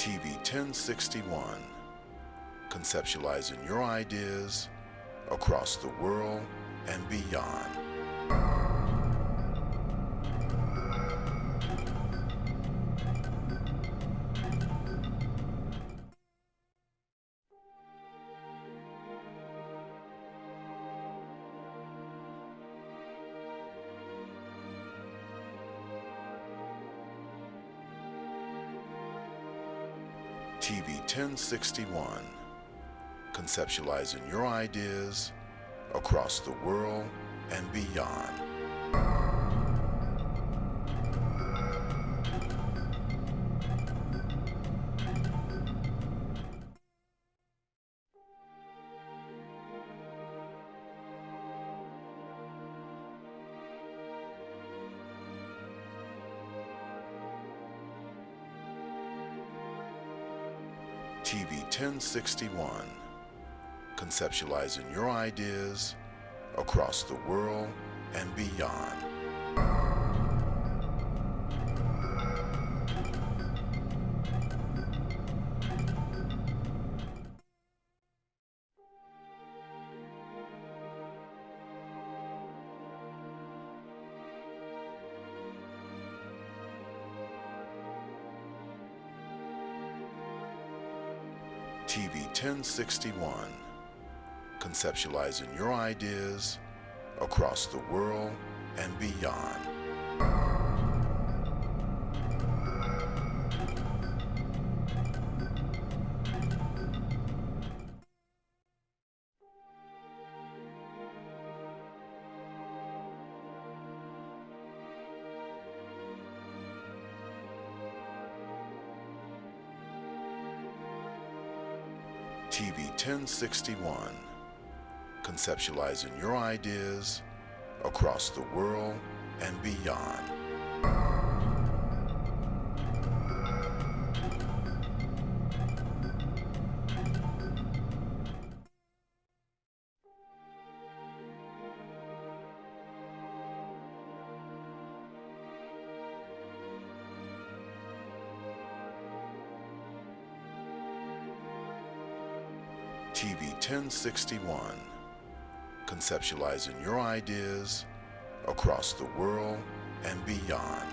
TV 1061, conceptualizing your ideas across the world and beyond. TV 1061, conceptualizing your ideas across the world and beyond. TV 1061, conceptualizing your ideas across the world and beyond. TV 1061, conceptualizing your ideas across the world and beyond. TV 1061, conceptualizing your ideas across the world and beyond. TV 1061, conceptualizing your ideas across the world and beyond.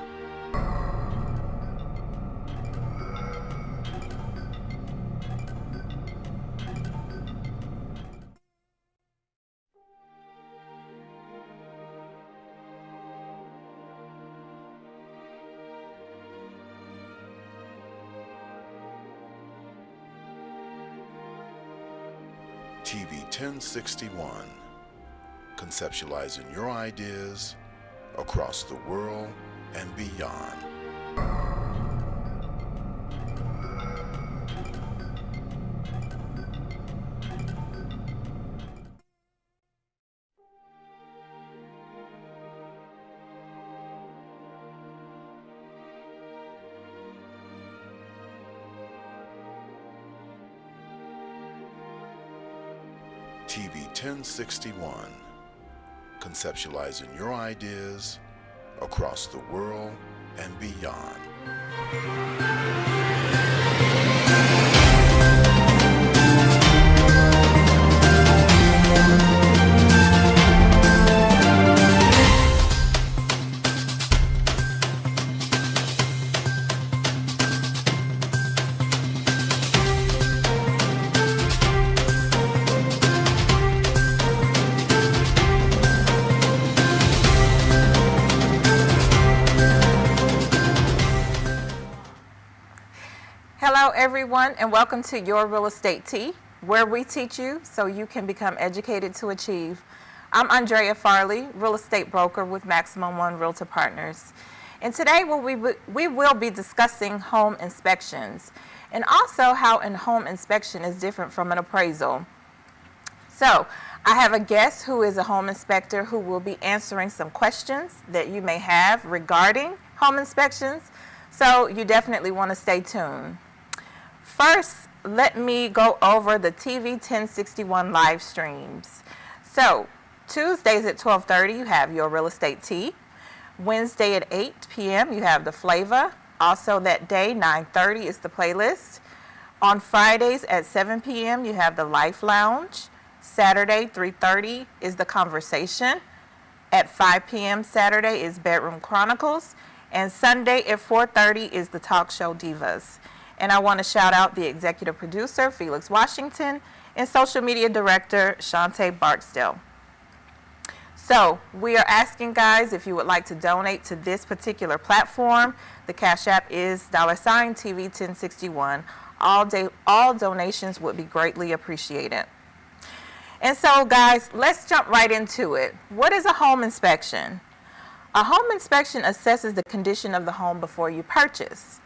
TV 1061, conceptualizing your ideas across the world and beyond. TV 1061, conceptualizing your ideas across the world and beyond. Hello everyone, and welcome to Your Real Estate Tea, where we teach you so you can become educated to achieve. I'm Andrea Farley, real estate broker with Maximum One Realtor Partners. And today we will be discussing home inspections and also how a home inspection is different from an appraisal. So I have a guest who is a home inspector who will be answering some questions that you may have regarding home inspections. So you definitely want to stay tuned. First, let me go over the TV 1061 live streams. So Tuesdays at 12:30, you have Your Real Estate Tea. Wednesday at 8 p.m., you have the flavor. Also that day, 9:30 is the playlist. On Fridays at 7 p.m., you have the Life Lounge. Saturday, 3:30 is the Conversation. At 5 p.m. Saturday is Bedroom Chronicles. And Sunday at 4:30 is the Talk Show Divas. And I want to shout out the executive producer, Felix Washington, and social media director, Shantae Barksdale. So we are asking, guys, if you would like to donate to this particular platform. The Cash App is $TV1061. All donations would be greatly appreciated. And so, guys, let's jump right into it. What is a home inspection? A home inspection assesses the condition of the home before you purchase.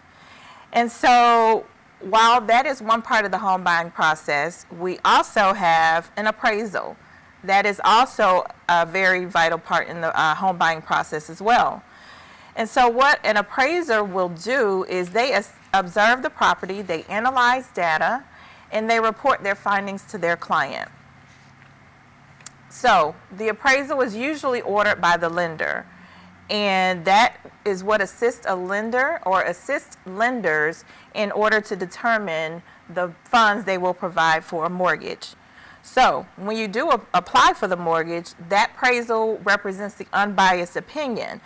And so, while that is one part of the home buying process, we also have an appraisal. That is also a very vital part in the home buying process as well. And so what an appraiser will do is they observe the property, they analyze data, and they report their findings to their client. So the appraisal is usually ordered by the lender, and that is what assists a lender or assists lenders in order to determine the funds they will provide for a mortgage. So when you do apply for the mortgage, that appraisal represents the unbiased opinion.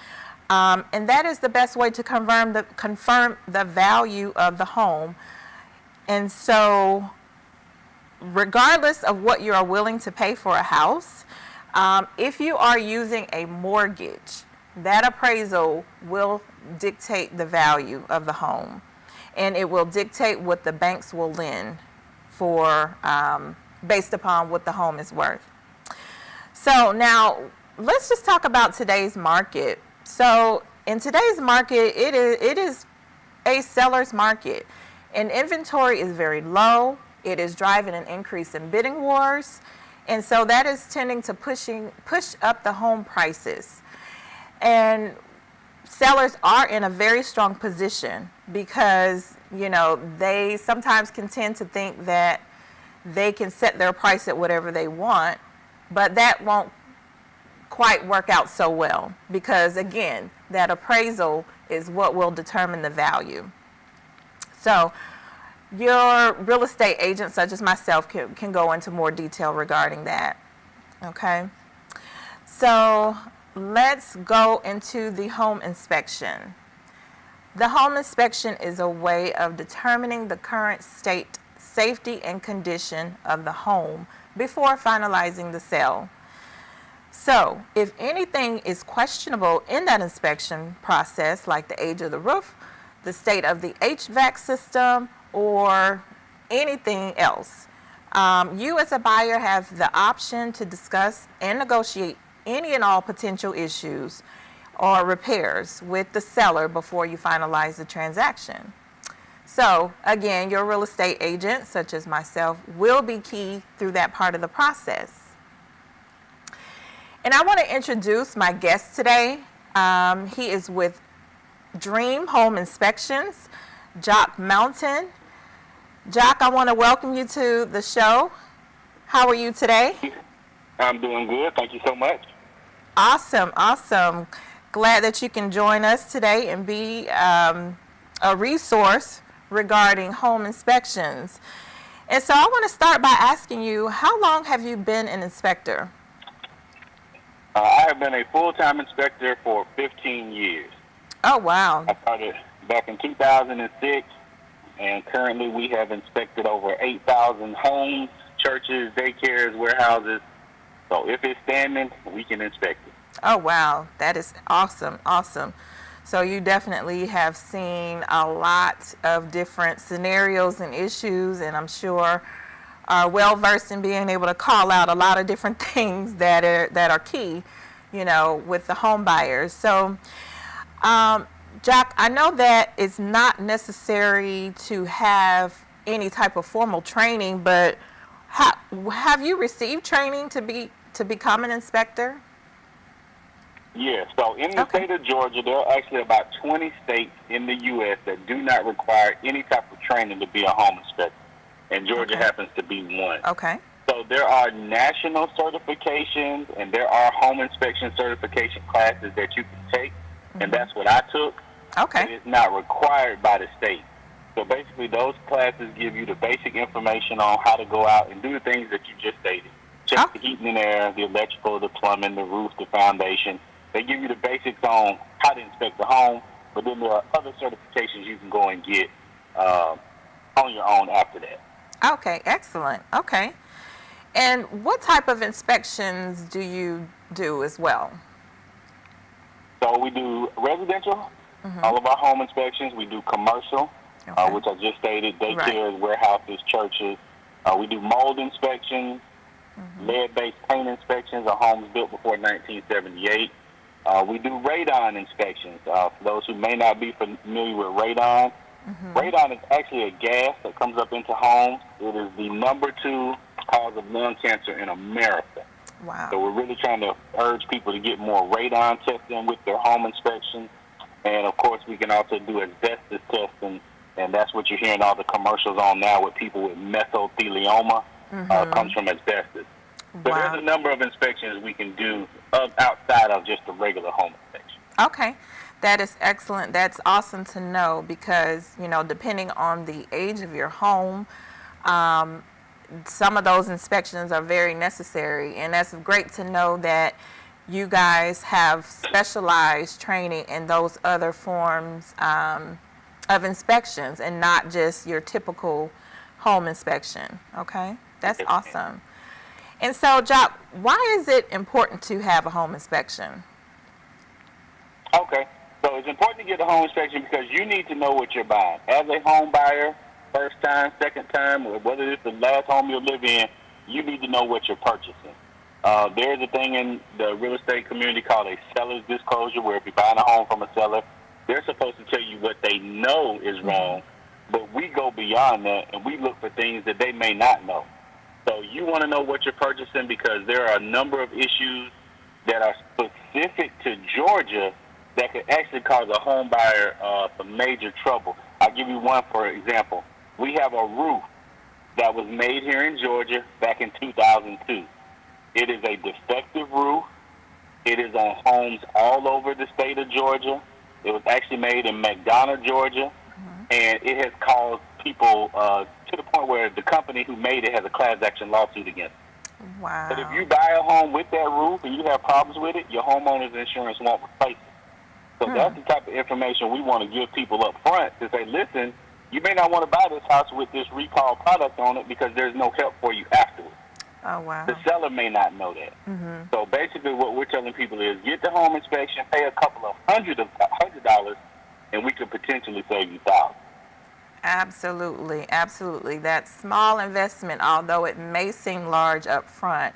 And that is the best way to confirm the value of the home. And so regardless of what you are willing to pay for a house, if you are using a mortgage, that appraisal will dictate the value of the home. And it will dictate what the banks will lend for based upon what the home is worth. So now let's just talk about today's market. So in today's market, it is a seller's market, and inventory is very low. It is driving an increase in bidding wars, and so that is tending to push up the home prices. And sellers are in a very strong position because, they sometimes can tend to think that they can set their price at whatever they want, but that won't quite work out so well because, again, that appraisal is what will determine the value. So your real estate agent, such as myself, can go into more detail regarding that. Okay? So let's go into the home inspection. The home inspection is a way of determining the current state, safety, and condition of the home before finalizing the sale. So if anything is questionable in that inspection process, like the age of the roof, the state of the HVAC system, or anything else, you as a buyer have the option to discuss and negotiate any and all potential issues or repairs with the seller before you finalize the transaction. So again, your real estate agent, such as myself, will be key through that part of the process. And I want to introduce my guest today. He is with Dream Home Inspections, Jock Mountain. Jock, I want to welcome you to the show. How are you today? I'm doing good. Thank you so much. Awesome, awesome. Glad that you can join us today and be a resource regarding home inspections. And so I want to start by asking you, how long have you been an inspector? I have been a full-time inspector for 15 years. Oh, wow. I started back in 2006, and currently we have inspected over 8,000 homes, churches, daycares, warehouses. So if it's standing, we can inspect it. Oh, wow. That is awesome, awesome. So you definitely have seen a lot of different scenarios and issues, and I'm sure are well versed in being able to call out a lot of different things that are key, with the home buyers. So, Jack, I know that it's not necessary to have any type of formal training, but have you received training to become an inspector? Yes. So in the state of Georgia, there are actually about 20 states in the U.S. that do not require any type of training to be a home inspector, and Georgia happens to be one. Okay. So there are national certifications, and there are home inspection certification classes that you can take, and that's what I took. Okay. But it's not required by the state. So basically, those classes give you the basic information on how to go out and do the things that you just stated. Check Oh, the heating and air, the electrical, the plumbing, the roof, the foundation. They give you the basics on how to inspect the home, but then there are other certifications you can go and get on your own after that. okay, excellent. Okay. And what type of inspections do you do as well? So we do residential, all of our home inspections. We do commercial, Okay. which I just stated, Right. daycares, warehouses, churches. We do mold inspections, lead-based paint inspections of homes built before 1978. We do radon inspections. For those who may not be familiar with radon, radon is actually a gas that comes up into homes. It is the number 2 cause of lung cancer in America. Wow. So we're really trying to urge people to get more radon testing with their home inspections. And, of course, we can also do asbestos testing, and that's what you're hearing all the commercials on now with people with mesothelioma. Comes from asbestos. So Wow. there's a number of inspections we can do outside of just the regular home inspection. Okay. That is excellent. That's awesome to know because, depending on the age of your home, some of those inspections are very necessary. And that's great to know that you guys have specialized training in those other forms of inspections and not just your typical home inspection. Okay? That's Yes, ma'am. awesome. And so, Jock, why is it important to have a home inspection? Okay. So it's important to get a home inspection because you need to know what you're buying. As a home buyer, first time, second time, or whether it's the last home you live in, you need to know what you're purchasing. There's a thing in the real estate community called a seller's disclosure, where if you're buying a home from a seller, they're supposed to tell you what they know is wrong, but we go beyond that and we look for things that they may not know. So you want to know what you're purchasing because there are a number of issues that are specific to Georgia that could actually cause a home buyer some major trouble. I'll give you one for example. We have a roof that was made here in Georgia back in 2002. It is a defective roof. It is on homes all over the state of Georgia. It was actually made in McDonough, Georgia, and it has caused people to the point where the company who made it has a class action lawsuit against it. Wow. But if you buy a home with that roof and you have problems with it, your homeowner's insurance won't replace it. So that's the type of information we want to give people up front to say, listen, you may not want to buy this house with this recall product on it because there's no help for you afterwards. Oh, wow. The seller may not know that. So basically what we're telling people is get the home inspection, pay a couple of $100, and we could potentially save you thousands. Absolutely, absolutely. That small investment, although it may seem large up front,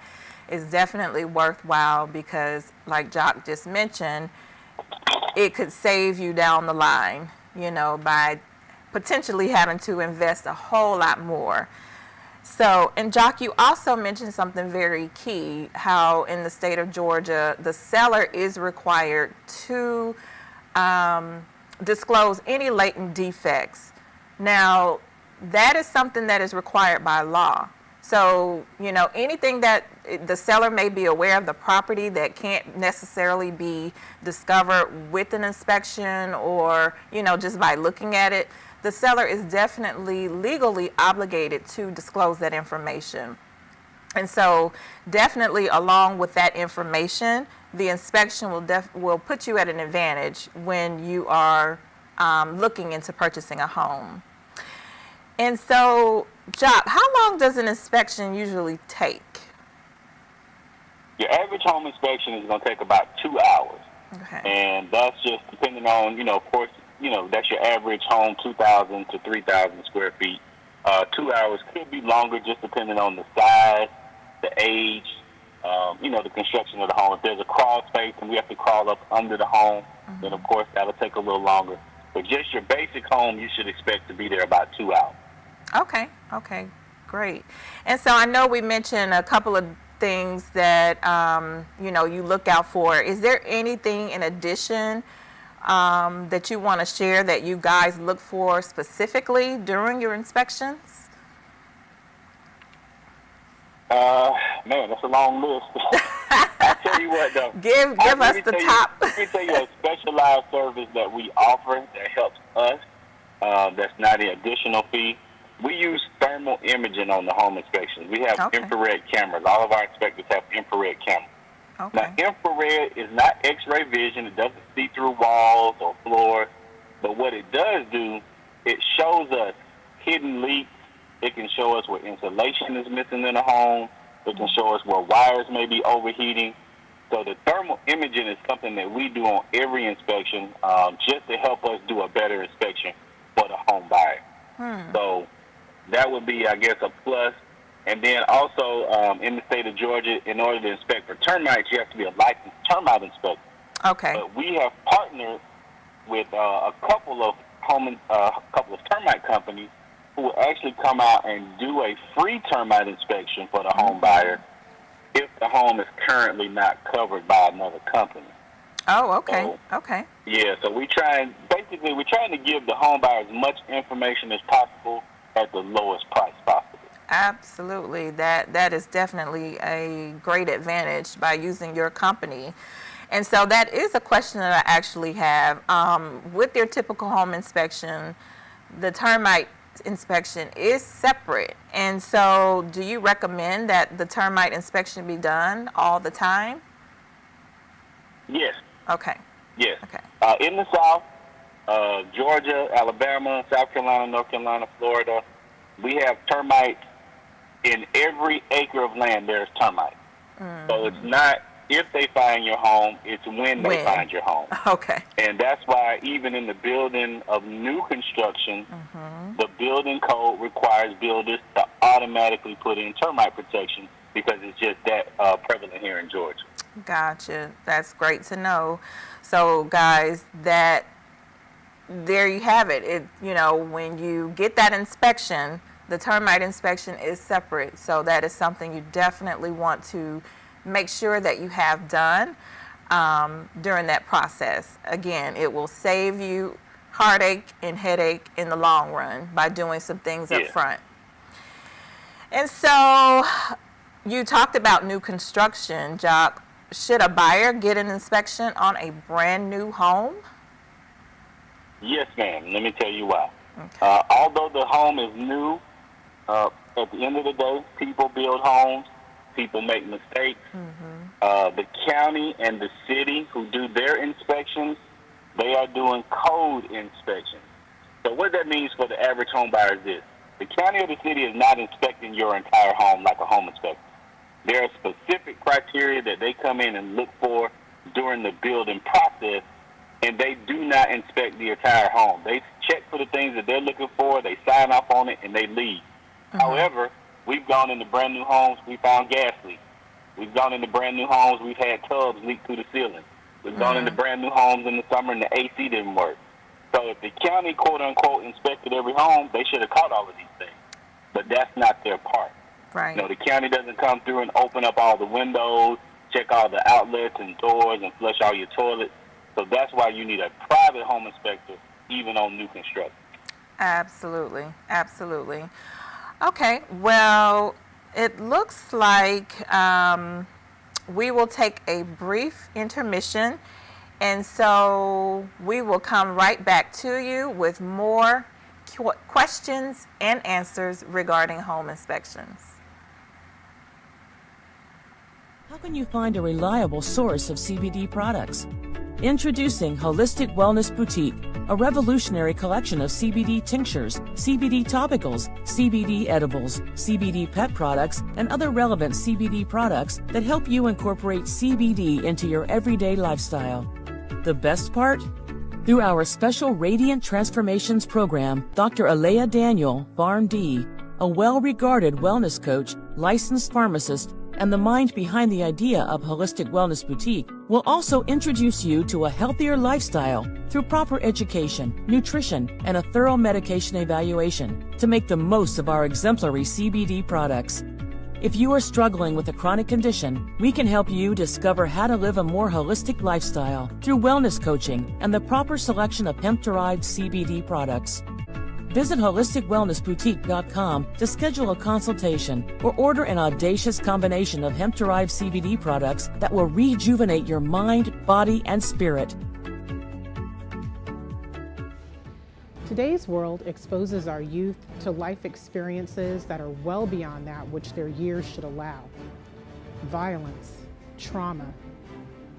is definitely worthwhile because, like Jock just mentioned, it could save you down the line, by potentially having to invest a whole lot more. So, and Jock, you also mentioned something very key, how in the state of Georgia, the seller is required to disclose any latent defects. Now, that is something that is required by law. So, anything that the seller may be aware of the property that can't necessarily be discovered with an inspection or, just by looking at it, the seller is definitely legally obligated to disclose that information. And so definitely along with that information, the inspection will put you at an advantage when you are looking into purchasing a home. And so, Jock, how long does an inspection usually take? Your average home inspection is going to take about 2 hours. Okay. And that's just depending on, of course, that's your average home, 2,000 to 3,000 square feet. 2 hours could be longer just depending on the size, the age, the construction of the home. If there's a crawl space and we have to crawl up under the home, then of course that'll take a little longer. But just your basic home, you should expect to be there about 2 hours. Okay, great. And so I know we mentioned a couple of things that, you look out for. Is there anything in addition that you want to share that you guys look for specifically during your inspections? Man, that's a long list. I'll tell you what, though. Give us the top. Let me tell you a specialized service that we offer that helps us. That's not an additional fee. We use thermal imaging on the home inspections. We have infrared cameras. All of our inspectors have infrared cameras. Okay. Now, infrared is not X-ray vision. It doesn't see through walls or floors. But what it does do, it shows us hidden leaks. It can show us where insulation is missing in a home. It can show us where wires may be overheating. So the thermal imaging is something that we do on every inspection just to help us do a better inspection for the home buyer. So that would be, I guess, a plus. And then also in the state of Georgia, in order to inspect for termites, you have to be a licensed termite inspector. Okay. But we have partnered with a couple of termite companies who will actually come out and do a free termite inspection for the home buyer if the home is currently not covered by another company. Oh, okay. So, Okay. yeah, so we're trying to give the home buyer as much information as possible at the lowest price possible. Absolutely. That is definitely a great advantage by using your company. And so that is a question that I actually have. With your typical home inspection, the termite inspection is separate. And so do you recommend that the termite inspection be done all the time? Yes. Okay. Yes. Okay. In the South, Georgia, Alabama, South Carolina, North Carolina, Florida, we have termites in every acre of land. There's termites. So it's not if they find your home, it's when they find your home. Okay. And that's why even in the building of new construction, the building code requires builders to automatically put in termite protection because it's just that prevalent here in Georgia. Gotcha. That's great to know. So guys, there you have it. When you get that inspection, the termite inspection is separate. So that is something you definitely want to make sure that you have done during that process. Again, it will save you heartache and headache in the long run by doing some things up front. And so you talked about new construction, Jock. Should a buyer get an inspection on a brand new home? Yes, ma'am. Let me tell you why. Okay. Although the home is new, at the end of the day, people build homes. People make mistakes. The county and the city who do their inspections, they are doing code inspections. So what that means for the average home buyer is this. The county or the city is not inspecting your entire home like a home inspector. There are specific criteria that they come in and look for during the building process, and they do not inspect the entire home. They check for the things that they're looking for, they sign off on it, and they leave. However, we've gone into brand new homes, we found gas leaks. We've gone into brand new homes, we've had tubs leak through the ceiling. We've gone into brand new homes in the summer and the AC didn't work. So if the county, quote unquote, inspected every home, they should have caught all of these things. But that's not their part. Right. The county doesn't come through and open up all the windows, check all the outlets and doors, and flush all your toilets. So that's why you need a private home inspector, even on new construction. Absolutely. Absolutely. Okay. Well, it looks like we will take a brief intermission, and so we will come right back to you with more questions and answers regarding home inspections. How can you find a reliable source of CBD products? Introducing Holistic Wellness Boutique, a revolutionary collection of CBD tinctures, CBD topicals, CBD edibles, CBD pet products, and other relevant CBD products that help you incorporate CBD into your everyday lifestyle. The best part? Through our special Radiant Transformations program, Dr. Alea Daniel, PharmD, a well-regarded wellness coach, licensed pharmacist, and the mind behind the idea of Holistic Wellness Boutique, will also introduce you to a healthier lifestyle through proper education, nutrition, and a thorough medication evaluation to make the most of our exemplary CBD products. If you are struggling with a chronic condition, we can help you discover how to live a more holistic lifestyle through wellness coaching and the proper selection of hemp-derived CBD products. Visit holisticwellnessboutique.com to schedule a consultation or order an audacious combination of hemp-derived CBD products that will rejuvenate your mind, body, and spirit. Today's world exposes our youth to life experiences that are well beyond that which their years should allow. Violence, trauma,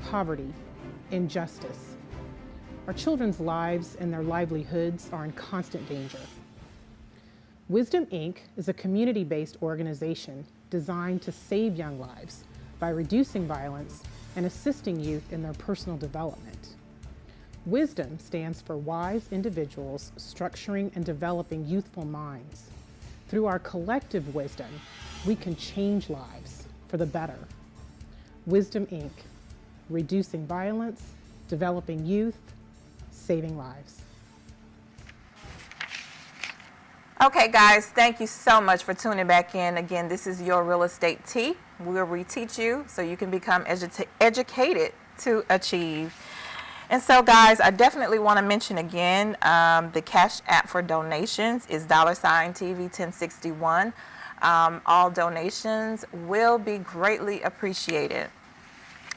poverty, injustice. Our children's lives and their livelihoods are in constant danger. Wisdom, Inc. is a community-based organization designed to save young lives by reducing violence and assisting youth in their personal development. Wisdom stands for wise individuals structuring and developing youthful minds. Through our collective wisdom, we can change lives for the better. Wisdom, Inc. Reducing violence, developing youth, saving lives. Okay, guys, thank you so much for tuning back in. Again, this is Your Real Estate Tea, where we teach you so you can become educated to achieve. And so, guys, I definitely want to mention again, the Cash App for donations is $TV1061. All donations will be greatly appreciated.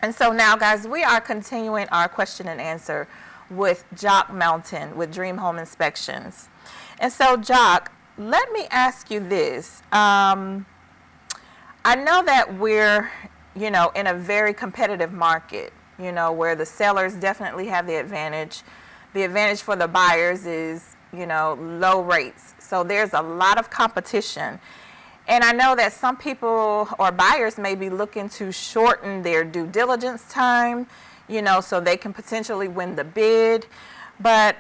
And so now, guys, we are continuing our question and answer with Jock Mountain with Dream Home Inspections. And so, Jock, let me ask you this. I know that we're, in a very competitive market, where the sellers definitely have the advantage. The advantage for the buyers is, low rates. So there's a lot of competition. And I know that some people or buyers may be looking to shorten their due diligence time, so they can potentially win the bid. But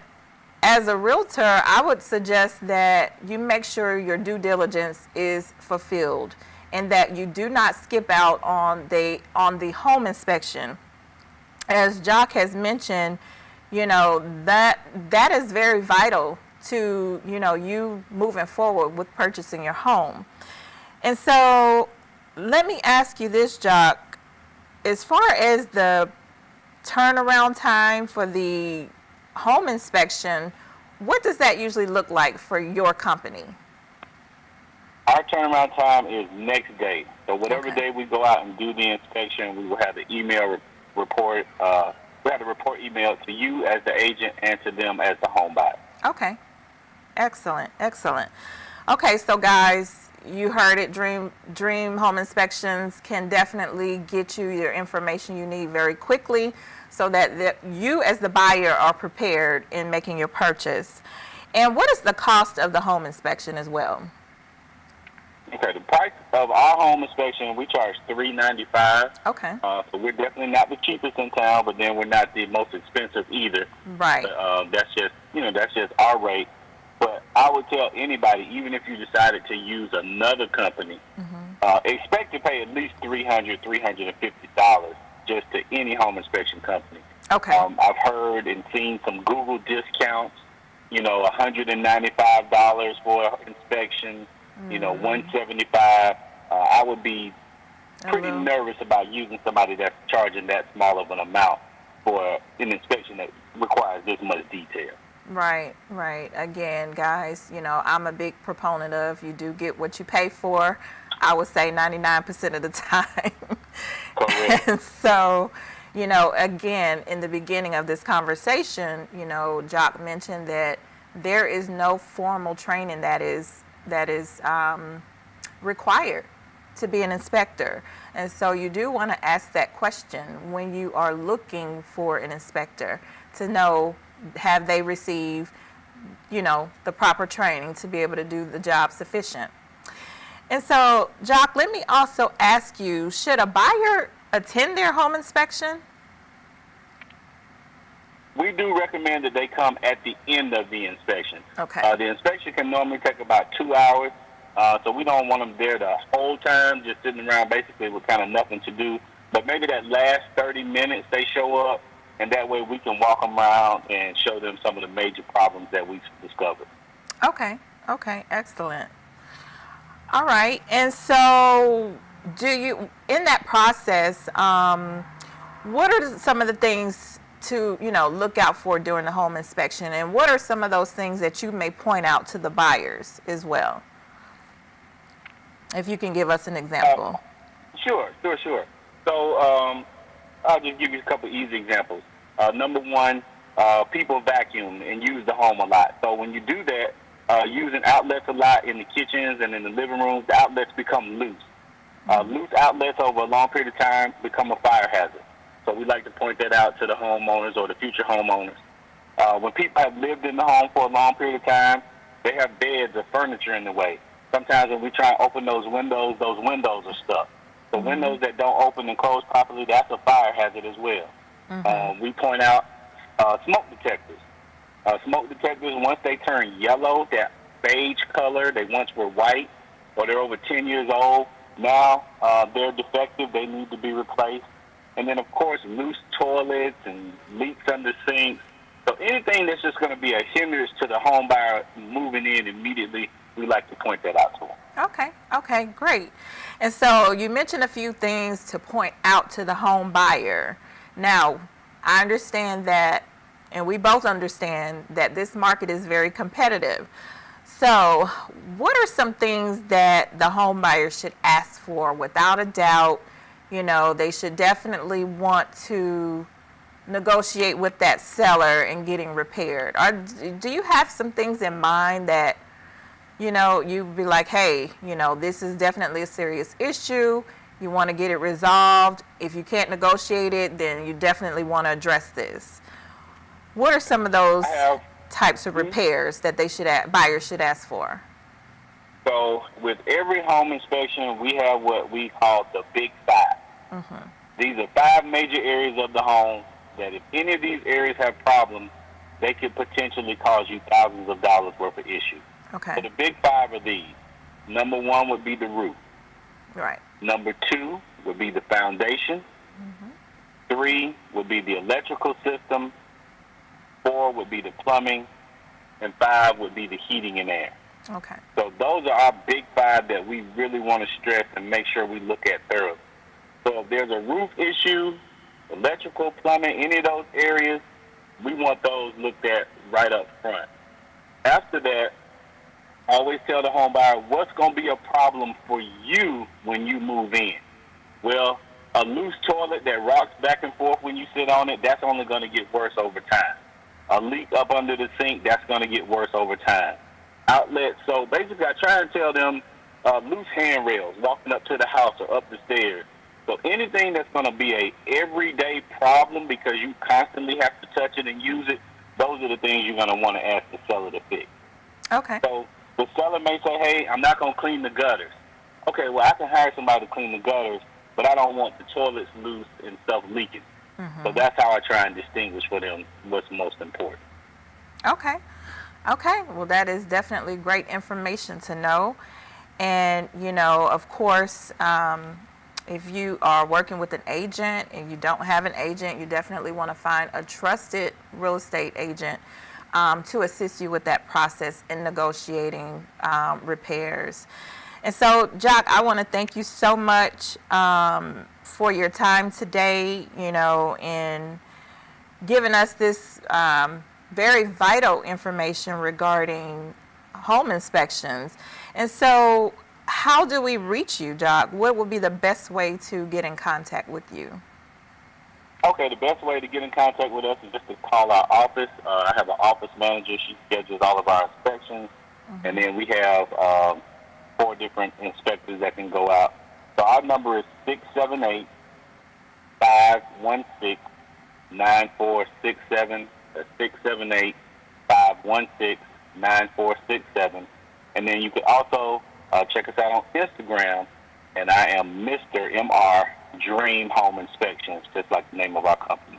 as a realtor, I would suggest that you make sure your due diligence is fulfilled and that you do not skip out on the home inspection. As Jock has mentioned, that is very vital to, you moving forward with purchasing your home. And so let me ask you this, Jock, as far as the turnaround time for the home inspection, what does that usually look like for your company? Our turnaround time is next day. So whatever Okay. day we go out and do the inspection, we will have the email report. We have the report emailed to you as the agent and to them as the home buyer. Okay. Excellent. Excellent. Okay, so guys, you heard it. Dream Home Inspections can definitely get you your information you need very quickly so that you as the buyer are prepared in making your purchase. And what is the cost of the home inspection as well? Okay, the price of our home inspection, we charge $395. Okay. So we're definitely not the cheapest in town, but then we're not the most expensive either. Right. But, that's just our rate. But I would tell anybody, even if you decided to use another company, expect to pay at least $300, $350 just to any home inspection company. Okay. I've heard and seen some Google discounts, $195 for inspection, $175. I would be pretty nervous about using somebody that's charging that small of an amount for an inspection that requires this much detail. Right. Again, guys, I'm a big proponent of you do get what you pay for. I would say 99% of the time. Correct. And so, again, in the beginning of this conversation, Jock mentioned that there is no formal training that is required to be an inspector. And so you do want to ask that question when you are looking for an inspector to know, have they received, the proper training to be able to do the job sufficient. And so, Jock, let me also ask you, should a buyer attend their home inspection? We do recommend that they come at the end of the inspection. Okay. The inspection can normally take about 2 hours, so we don't want them there the whole time, just sitting around basically with kind of nothing to do. But maybe that last 30 minutes they show up, and that way we can walk them around and show them some of the major problems that we've discovered. Okay, excellent. All right, and so in that process, what are some of the things to, look out for during the home inspection, and what are some of those things that you may point out to the buyers as well? If you can give us an example. Sure. So I'll just give you a couple easy examples. Number one, people vacuum and use the home a lot. So when you do that, using outlets a lot in the kitchens and in the living rooms, the outlets become loose. Loose outlets over a long period of time become a fire hazard. So we like to point that out to the homeowners or the future homeowners. When people have lived in the home for a long period of time, they have beds or furniture in the way. Sometimes when we try and open those windows are stuck. The windows that don't open and close properly, that's a fire hazard as well. We point out smoke detectors. Smoke detectors, once they turn yellow, that beige color, they once were white, or they're over 10 years old, now they're defective, they need to be replaced. And then, of course, loose toilets and leaks under sinks. So anything that's just going to be a hindrance to the home buyer moving in immediately, we like to point that out to them. Okay, great. And so you mentioned a few things to point out to the home buyer. Now, I understand that, and we both understand that this market is very competitive. So what are some things that the home buyer should ask for? Without a doubt, you know, they should definitely want to negotiate with that seller and getting repaired. Or do you have some things in mind that, you know, you'd be like, hey, you know, this is definitely a serious issue. You want to get it resolved. If you can't negotiate it, then you definitely want to address this. What are some of those types of repairs that buyers should ask for? So with every home inspection, we have what we call the Big Five. These are 5 major areas of the home that if any of these areas have problems, they could potentially cause you thousands of dollars worth of issues. Okay. So the Big Five are these. Number 1 would be the roof. Right. Number 2 would be the foundation. 3 would be the electrical system. 4 would be the plumbing. And 5 would be the heating and air. Okay. So those are our Big Five that we really want to stress and make sure we look at thoroughly. So if there's a roof issue, electrical, plumbing, any of those areas, we want those looked at right up front. After that, I always tell the home buyer, what's going to be a problem for you when you move in? Well, a loose toilet that rocks back and forth when you sit on it, that's only going to get worse over time. A leak up under the sink, that's going to get worse over time. Outlets, so basically I try and tell them loose handrails, walking up to the house or up the stairs. So anything that's going to be a everyday problem because you constantly have to touch it and use it, those are the things you're going to want to ask the seller to fix. Okay. So the seller may say, hey, I'm not going to clean the gutters. Okay, well, I can hire somebody to clean the gutters, but I don't want the toilets loose and stuff leaking. So that's how I try and distinguish for them what's most important. Okay. Well, that is definitely great information to know. And, you know, of course, if you are working with an agent and you don't have an agent, you definitely want to find a trusted real estate agent to assist you with that process in negotiating repairs. And so, Jock, I want to thank you so much for your time today, you know, in giving us this very vital information regarding home inspections. And so, how do we reach you, Jock? What would be the best way to get in contact with you? Okay, the best way to get in contact with us is just to call our office. I have an office manager. She schedules all of our inspections. And then we have 4 different inspectors that can go out. So our number is 678-516-9467. That's 678-516-9467. And then you can also check us out on Instagram, and I am Mr. M.R. Dream Home Inspections, just like the name of our company.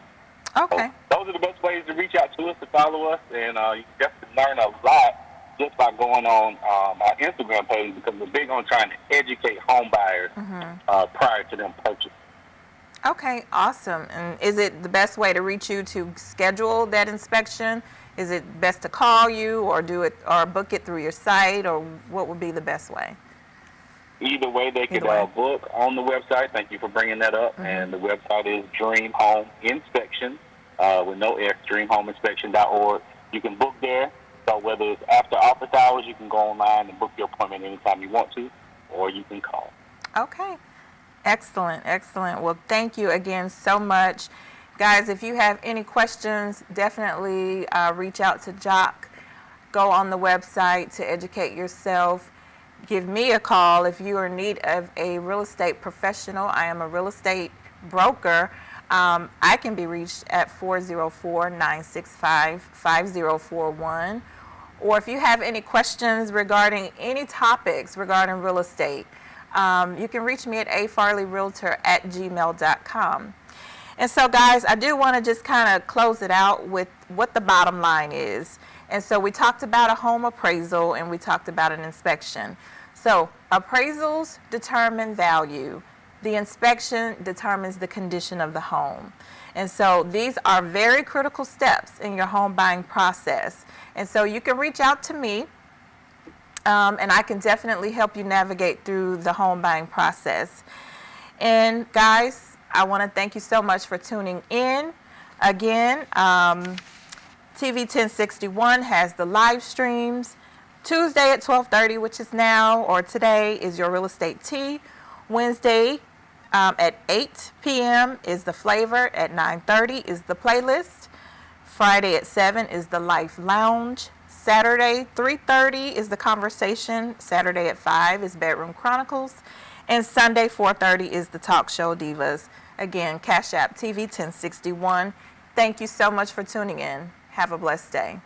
Okay. So those are the best ways to reach out to us, to follow us, and you can definitely learn a lot just by going on our Instagram page, because we're big on trying to educate home buyers prior to them purchasing. Okay, awesome. And is it the best way to reach you to schedule that inspection? Is it best to call you or do it or book it through your site, or what would be the best way? Either way, they could book on the website. Thank you for bringing that up. And the website is Dream Home Inspection with no S, dreamhomeinspection.org. You can book there. So whether it's after office hours, you can go online and book your appointment anytime you want to, or you can call. Okay. Excellent. Well, thank you again so much. Guys, if you have any questions, definitely reach out to Jock. Go on the website to educate yourself. Give me a call if you are in need of a real estate professional. I am a real estate broker. I can be reached at 404-965-5041. Or if you have any questions regarding any topics regarding real estate, you can reach me at afarleyrealtor@gmail.com. And so, guys, I do want to just kind of close it out with what the bottom line is. And so we talked about a home appraisal and we talked about an inspection. So appraisals determine value. The inspection determines the condition of the home. And so these are very critical steps in your home buying process. And so you can reach out to me and I can definitely help you navigate through the home buying process. And guys, I want to thank you so much for tuning in. Again, TV 1061 has the live streams. Tuesday at 12:30, which is now or today, is your real estate tea. Wednesday at 8 p.m. is the flavor. At 9:30 is the playlist. Friday at 7 is the Life Lounge. Saturday 3:30 is the conversation. Saturday at 5 is Bedroom Chronicles. And Sunday 4:30 is the Talk Show Divas. Again, Cash App TV 1061. Thank you so much for tuning in. Have a blessed day.